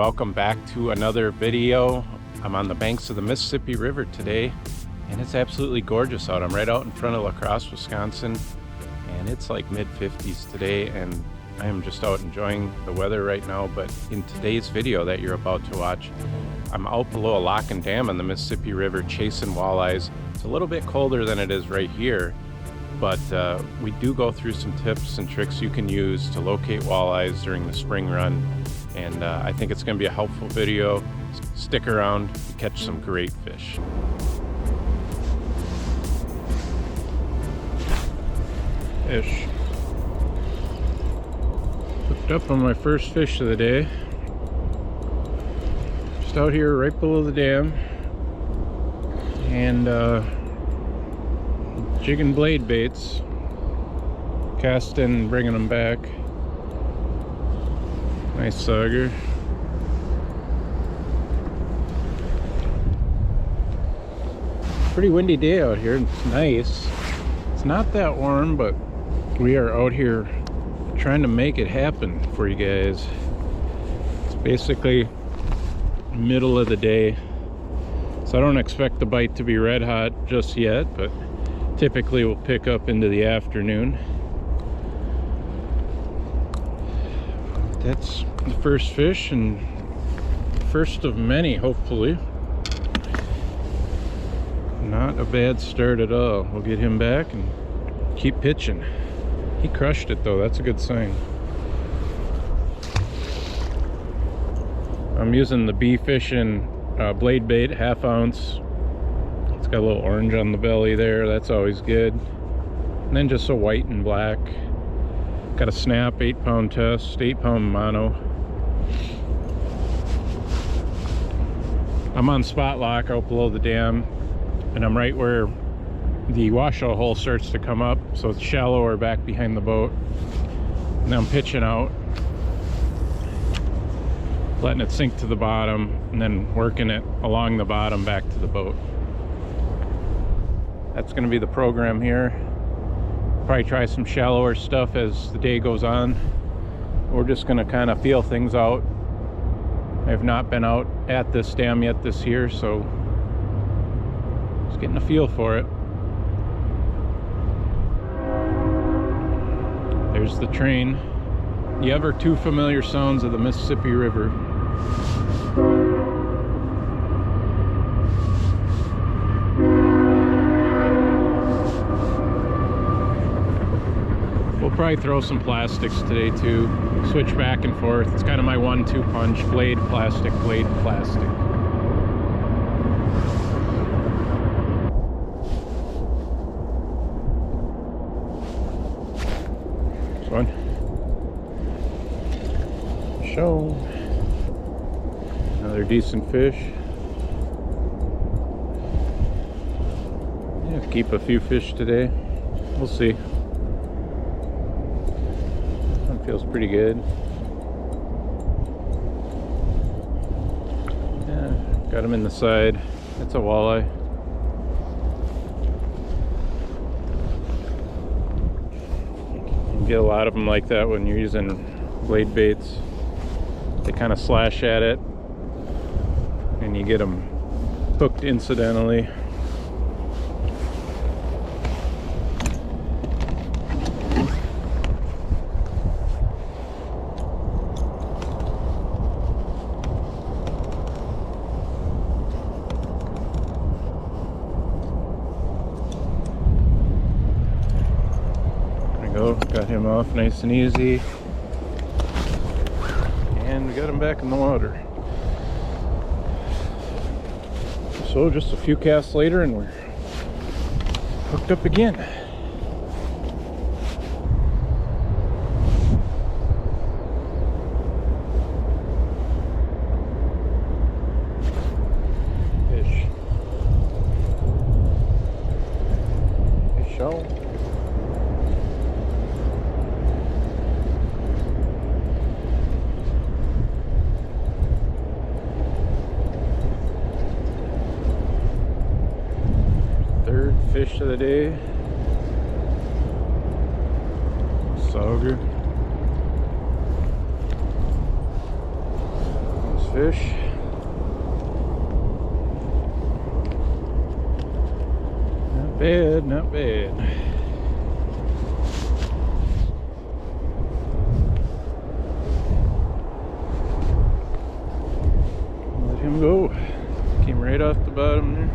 Welcome back to another video. I'm on the banks of the Mississippi River today, and it's absolutely gorgeous out. I'm right out in front of La Crosse, Wisconsin, and it's like mid-50s today, and I am just out enjoying the weather right now. But in today's video that you're about to watch, I'm out below a lock and dam on the Mississippi River chasing walleyes. It's a little bit colder than it is right here, but we do go through some tips and tricks you can use to locate walleyes during the spring run. And I think it's going to be a helpful video. Stick around to catch some great fish. Fish. Hooked up on my first fish of the day. Just out here right below the dam. And jigging blade baits. Casting and bringing them back. Nice sauger. Pretty windy day out here. It's nice. It's not that warm, but we are out here trying to make it happen for you guys. It's basically middle of the day, so I don't expect the bite to be red hot just yet, but typically we'll pick up into the afternoon. That's the first fish, and first of many, hopefully. Not a bad start at all. We'll get him back and keep pitching. He crushed it though, that's a good sign. I'm using the Bee Fishing blade bait, 1/2 ounce. It's got a little orange on the belly there, that's always good. And then just a white and black. Got a snap 8-pound test, 8-pound mono. I'm on spot lock out below the dam, and I'm right where the washout hole starts to come up, so it's shallower back behind the boat. And I'm pitching out, letting it sink to the bottom, and then working it along the bottom back to the boat. That's going to be the program here. Probably try some shallower stuff as the day goes on. We're just going to kind of feel things out. I've not been out at this dam yet this year, so just getting a feel for it. There's the train. The ever too familiar sounds of the Mississippi River. Probably throw some plastics today too. Switch back and forth. It's kind of my 1-2 punch. Blade, plastic, blade, plastic. This one. Show. Another decent fish. Yeah, keep a few fish today. We'll see. Feels pretty good. Yeah, got him in the side. That's a walleye. You get a lot of them like that when you're using blade baits. They kind of slash at it, and you get them hooked incidentally. Got him off nice and easy, and we got him back in the water. So just a few casts later and we're hooked up again. Fish. Fish out. Fish of the day. Sauger. fish. Not bad, not bad. Let him go. Came right off the bottom there.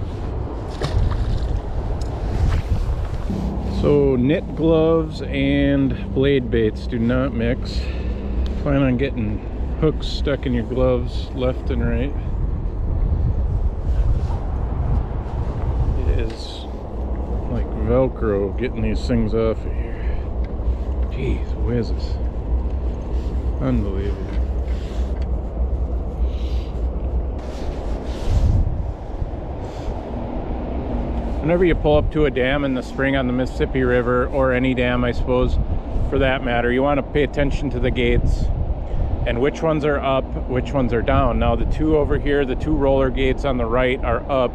So knit gloves and blade baits do not mix. Plan on getting hooks stuck in your gloves left and right. It is like Velcro getting these things off of here. Jeez whizzes. Unbelievable. Whenever you pull up to a dam in the spring on the Mississippi River, or any dam I suppose for that matter, you want to pay attention to the gates and which ones are up, which ones are down. Now the two over here, the two roller gates on the right are up,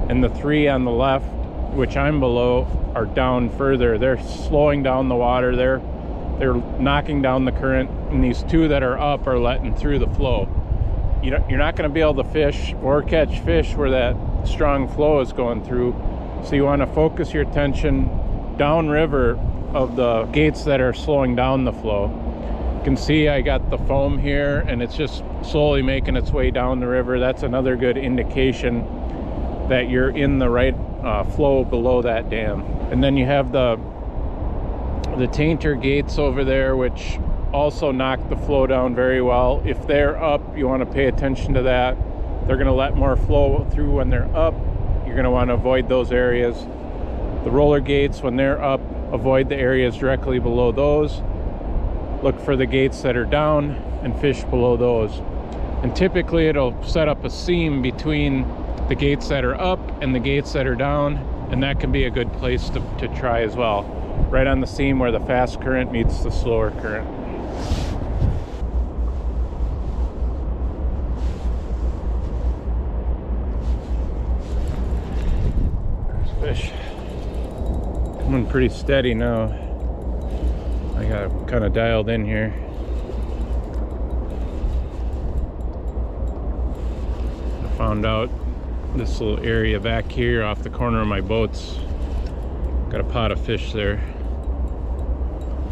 and the three on the left, which I'm below, are down further. They're slowing down the water. They're knocking down the current, and these two that are up are letting through the flow. You're not going to be able to fish or catch fish where that strong flow is going through. So you want to focus your attention downriver of the gates that are slowing down the flow. You can see I got the foam here, and it's just slowly making its way down the river. That's another good indication that you're in the right flow below that dam. And then you have the tainter gates over there, which also knock the flow down very well. If they're up, you want to pay attention to that. They're going to let more flow through when they're up. You're going to want to avoid those areas. The roller gates, when they're up, avoid the areas directly below those. Look for the gates that are down and fish below those. And typically it'll set up a seam between the gates that are up and the gates that are down, and that can be a good place to try as well. Right on the seam where the fast current meets the slower current. Fish coming pretty steady now. I got kind of dialed in here. I found out this little area back here off the corner of my boat's got a pot of fish there.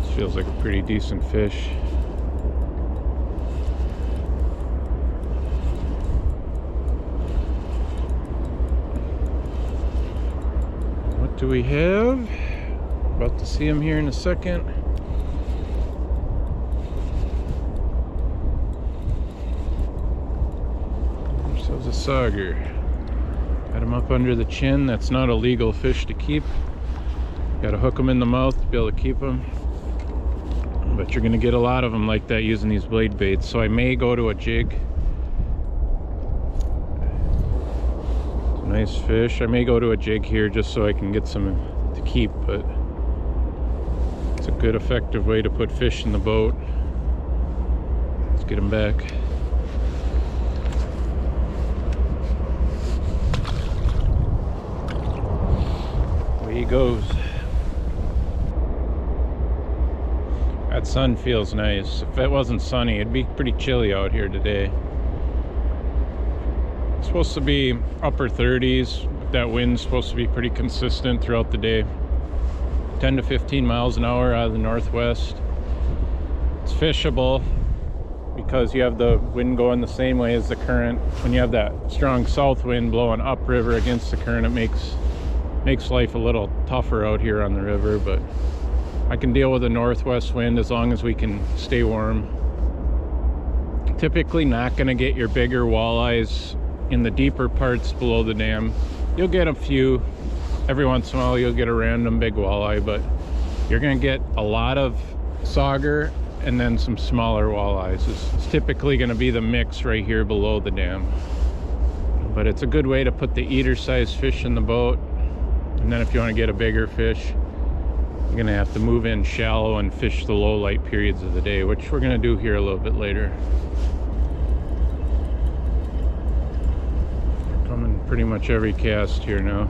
This feels like a pretty decent fish. Do we have? About to see him here in a second. Ourselves a sauger. Got him up under the chin. That's not a legal fish to keep. Got to hook him in the mouth to be able to keep him. But you're going to get a lot of them like that using these blade baits. So I may go to a jig. Nice fish. I may go to a jig here just so I can get some to keep, but it's a good effective way to put fish in the boat. Let's get him back. Away he goes. That sun feels nice. If it wasn't sunny, it'd be pretty chilly out here today. It's supposed to be upper 30s. That wind's supposed to be pretty consistent throughout the day. 10 to 15 miles an hour out of the northwest. It's fishable because you have the wind going the same way as the current. When you have that strong south wind blowing upriver against the current, it makes life a little tougher out here on the river, but I can deal with the northwest wind as long as we can stay warm. Typically not going to get your bigger walleyes in the deeper parts below the dam. You'll get a few. Every once in a while you'll get a random big walleye, but you're going to get a lot of sauger and then some smaller walleyes. It's typically going to be the mix right here below the dam. But it's a good way to put the eater size fish in the boat. And then if you want to get a bigger fish, you're going to have to move in shallow and fish the low light periods of the day, which we're going to do here a little bit later. Coming pretty much every cast here now.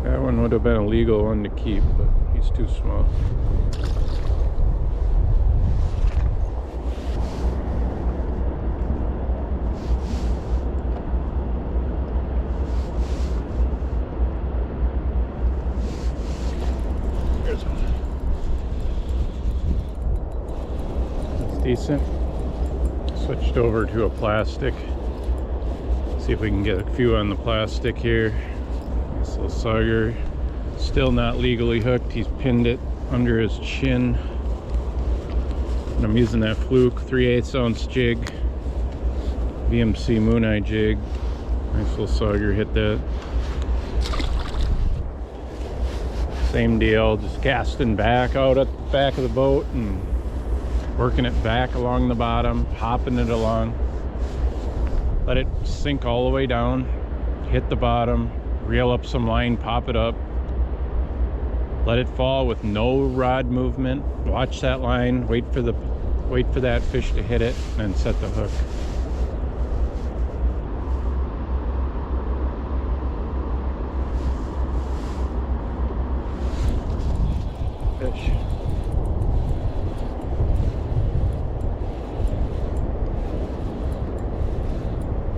That one would have been a legal one to keep, but he's too small. decent. Switched over to a plastic. See if we can get a few on the plastic here. This little sauger, still not legally hooked. He's pinned it under his chin. And I'm using that fluke 3/8 ounce jig, VMC Mooneye jig. Nice little sauger, hit that. Same deal, just casting back out at the back of the boat and working it back along the bottom, hopping it along. Let it sink all the way down, hit the bottom, reel up some line, pop it up. Let it fall with no rod movement. Watch that line, wait for that fish to hit it, and then set the hook. Fish.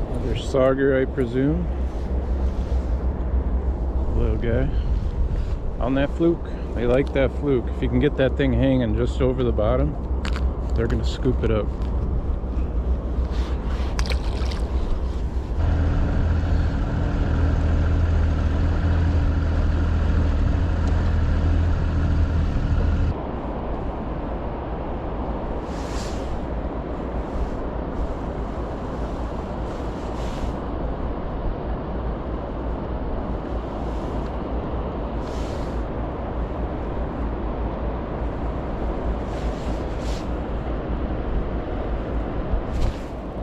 Another sauger, I presume. Little guy. On that fluke. They like that fluke. If you can get that thing hanging just over the bottom, they're gonna scoop it up.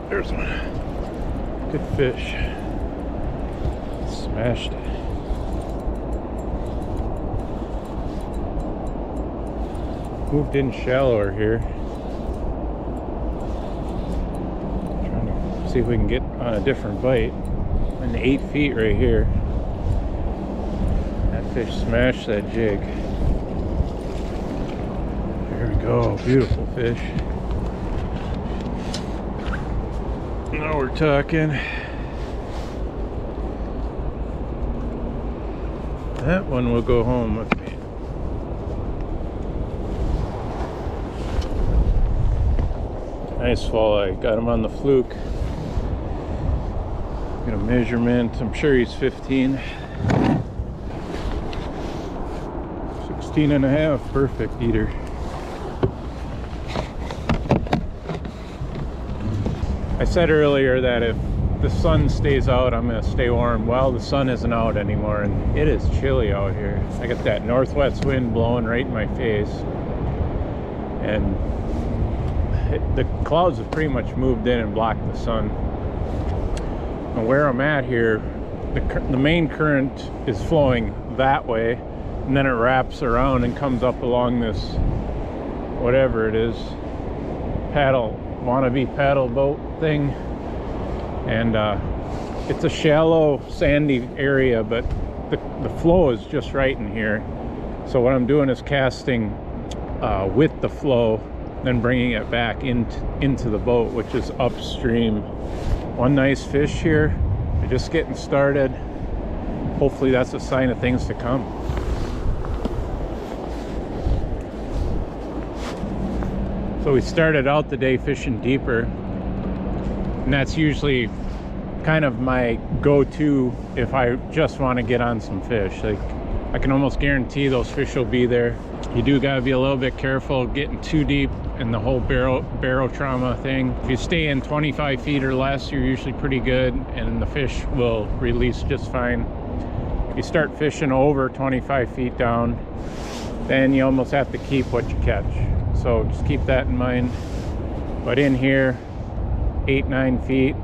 There's one. Good fish. Smashed it. Moved in shallower here. Trying to see if we can get on a different bite. And 8 feet right here. That fish smashed that jig. There we go. Beautiful fish. Now we're talking. That one will go home with me. Nice walleye. Got him on the fluke. Get a measurement. I'm sure he's 15. 16 and a half. Perfect eater. I said earlier that if the sun stays out, I'm going to stay warm. Well, the sun isn't out anymore, and it is chilly out here. I got that northwest wind blowing right in my face, and the clouds have pretty much moved in and blocked the sun. And where I'm at here, the main current is flowing that way, and then it wraps around and comes up along this, whatever it is, wannabe paddle boat thing, and it's a shallow sandy area, but the flow is just right in here. So what I'm doing is casting with the flow, then bringing it back into the boat, which is upstream. One nice fish here. They're just getting started. Hopefully that's a sign of things to come. So we started out the day fishing deeper, and that's usually kind of my go-to if I just want to get on some fish. Like, I can almost guarantee those fish will be there. You do gotta be a little bit careful getting too deep in the whole barrow trauma thing. If you stay in 25 feet or less, you're usually pretty good, and the fish will release just fine. If you start fishing over 25 feet down, then you almost have to keep what you catch. So just keep that in mind. But in here, 8-9 feet,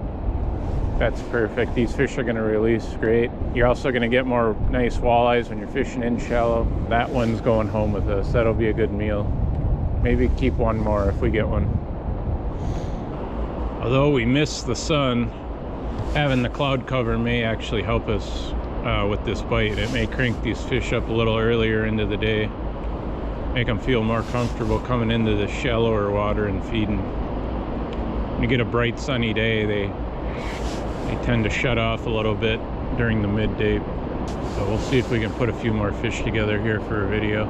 that's perfect. These fish are gonna release great. You're also gonna get more nice walleyes when you're fishing in shallow. That one's going home with us. That'll be a good meal. Maybe keep one more if we get one. Although we miss the sun, having the cloud cover may actually help us with this bite. It may crank these fish up a little earlier into the day. Make them feel more comfortable coming into the shallower water and feeding. When you get a bright sunny day, they tend to shut off a little bit during the midday. So we'll see if we can put a few more fish together here for a video.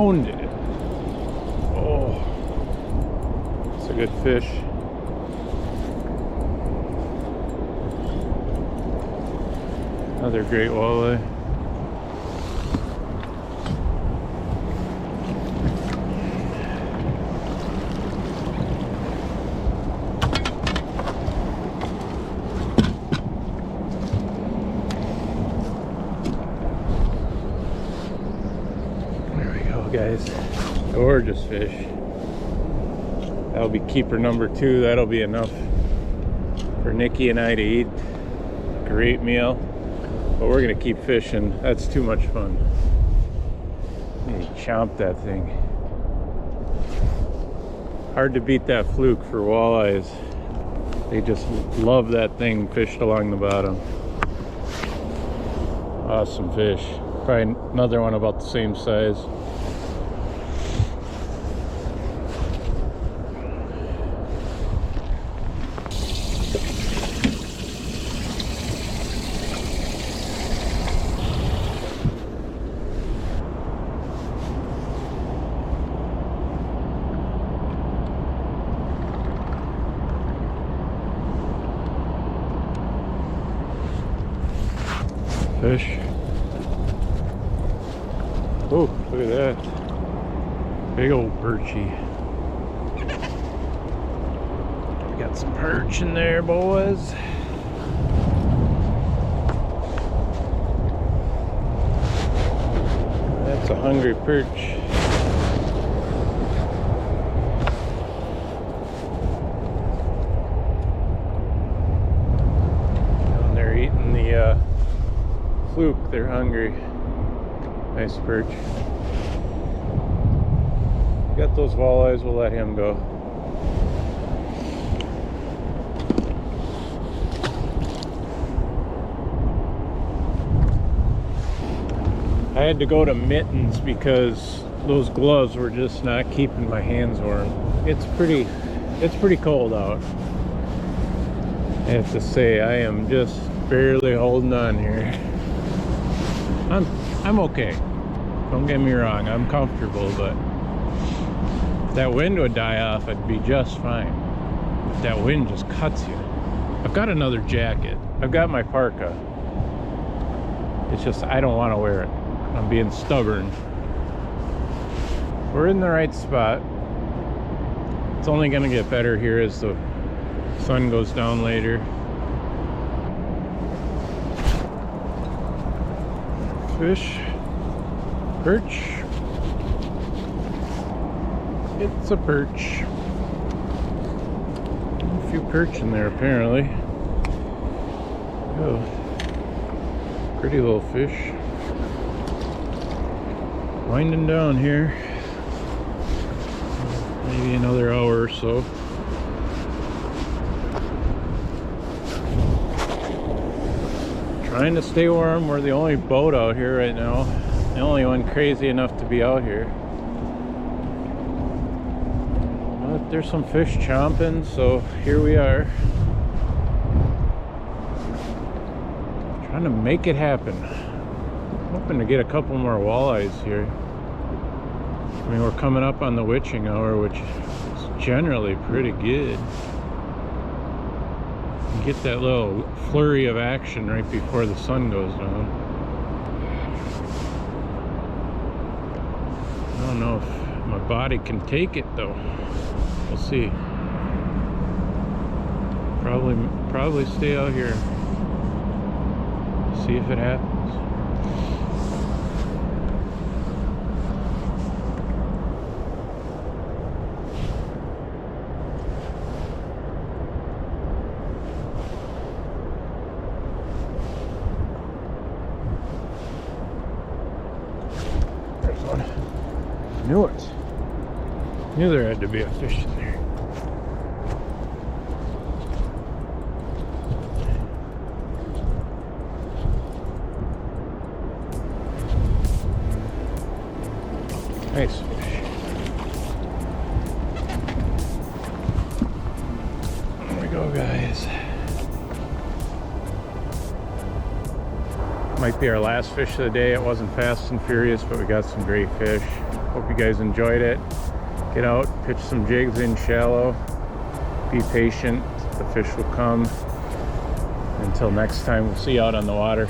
Found it. Oh, it's a good fish. Another great walleye. Guys, gorgeous fish. That'll be keeper number 2. That'll be enough for Nikki and I to eat. Great meal, but we're gonna keep fishing. That's too much fun. He chomped that thing. Hard to beat that fluke for walleyes. They just love that thing fished along the bottom. Awesome fish. Probably another one about the same size. Fish. Oh, look at that. Big old perchy. Got some perch in there, boys. That's a hungry perch. And they're eating the fluke. They're hungry. Nice perch. Got those walleyes, we'll let him go. I had to go to mittens because those gloves were just not keeping my hands warm. It's pretty cold out. I have to say, I am just barely holding on here. I'm okay. Don't get me wrong, I'm comfortable, but if that wind would die off, I'd be just fine. If that wind just cuts you. I've got another jacket. I've got my parka. It's just, I don't want to wear it. I'm being stubborn. We're in the right spot. It's only going to get better here as the sun goes down later. Fish. Perch. It's a perch. A few perch in there apparently. Oh, pretty little fish. Winding down here. Maybe another hour or so. Trying to stay warm. We're the only boat out here right now. The only one crazy enough to be out here. But there's some fish chomping, so here we are. Trying to make it happen. Hoping to get a couple more walleyes here. I mean, we're coming up on the witching hour, which is generally pretty good. You get that little flurry of action right before the sun goes down. I don't know if my body can take it though. We'll see. Probably stay out here. See if it happens. Knew it. Knew there had to be a fish in there. Nice fish. There we go, guys. Might be our last fish of the day. It wasn't fast and furious, but we got some great fish. Hope you guys enjoyed it. Get out, pitch some jigs in shallow. Be patient, the fish will come. Until next time, we'll see you out on the water.